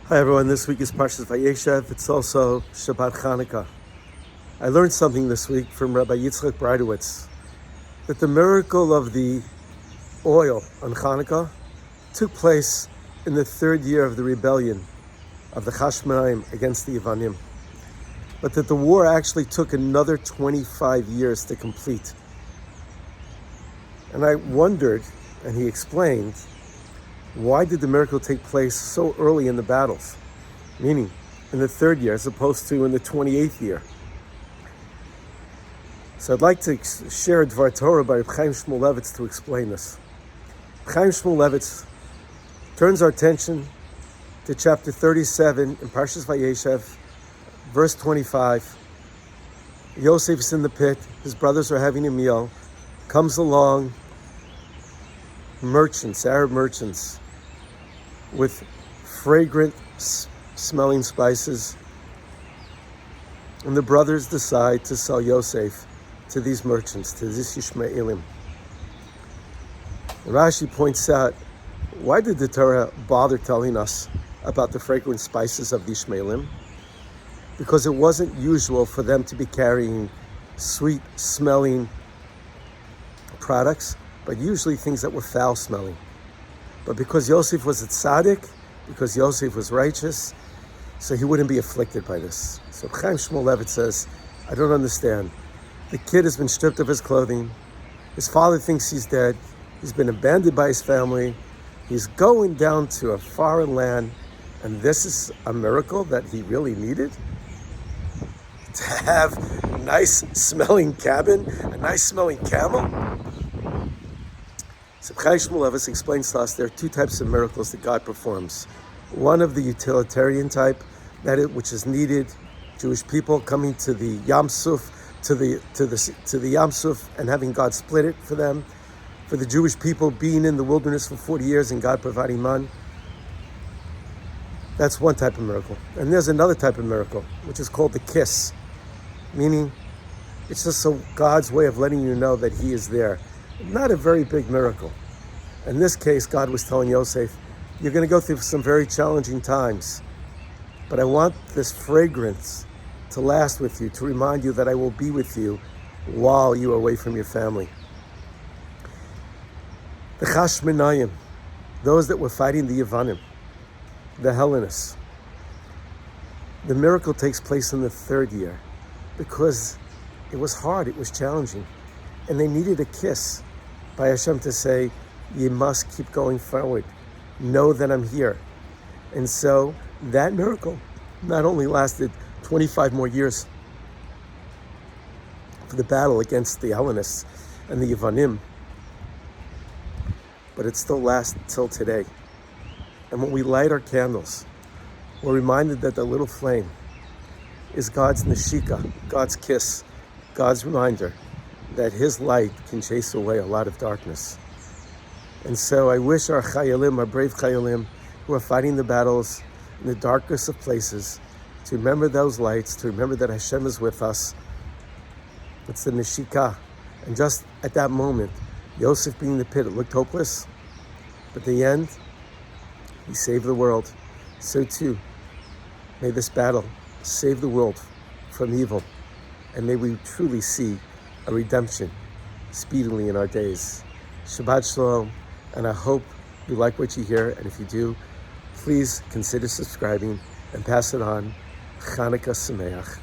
Hi everyone, this week is Parshas Vayeishev. It's also Shabbat Chanukah. I learned something this week from Rabbi that the miracle of the oil on Chanukah took place in the third year of the rebellion of the Chashmonaim against the Yevanim, but that the war actually took another 25 years to complete. And I wondered, and he explained, why did the miracle take place so early in the battles? Meaning, in the third year as opposed to in the 28th year. So I'd like to share a Dvar Torah by Reb Chaim Shmulevitz to explain this. Chaim Shmulevitz turns our attention to chapter 37 in Parshas Vayeishev, verse 25. Yosef is in the pit, his brothers are having a meal, comes along merchants, Arab merchants, with fragrant smelling spices, and the brothers decide to sell Yosef to these merchants, to these Yishmaelim. Rashi points out, why did the Torah bother telling us about the fragrant spices of the Yishmaelim? Because it wasn't usual for them to be carrying sweet smelling products, but usually things that were foul smelling. But because Yosef was a tzaddik, because Yosef was righteous, so he wouldn't be afflicted by this. So Chaim Shmulevitz says, I don't understand. The kid has been stripped of his clothing. His father thinks he's dead. He's been abandoned by his family. He's going down to a foreign land, and this is a miracle that he really needed? To have a nice smelling cabin, a nice smelling camel? So Chaim Shmulevitz explains to us there are two types of miracles that God performs. One of the utilitarian type, which is needed, Jewish people coming to the Yam Suf, to the Yam Suf and having God split it for them, for the Jewish people being in the wilderness for 40 years and God providing man. That's one type of miracle. And there's another type of miracle, which is called the kiss, meaning it's just so God's way of letting you know that He is there. Not a very big miracle. In this case, God was telling Yosef, you're going to go through some very challenging times, but I want this fragrance to last with you, to remind you that I will be with you while you are away from your family. The Chashmonaim, those that were fighting the Yevanim, the Hellenists, the miracle takes place in the third year because it was hard, it was challenging, and they needed a kiss by Hashem to say, you must keep going forward. Know that I'm here. And so that miracle not only lasted 25 more years for the battle against the Hellenists and the Yevanim, but it still lasts till today. And when we light our candles, we're reminded that the little flame is God's neshika, God's kiss, God's reminder that His light can chase away a lot of darkness. And so I wish our chayalim, our brave chayalim, who are fighting the battles in the darkest of places, to remember those lights, to remember that Hashem is with us. It's the neshika. And just at that moment, Yosef being in the pit, it looked hopeless, but at the end, he saved the world. So too, may this battle save the world from evil, and may we truly see a redemption speedily in our days. Shabbat Shalom, and I hope you like what you hear, and if you do, please consider subscribing and pass it on. Chanukah Sameach.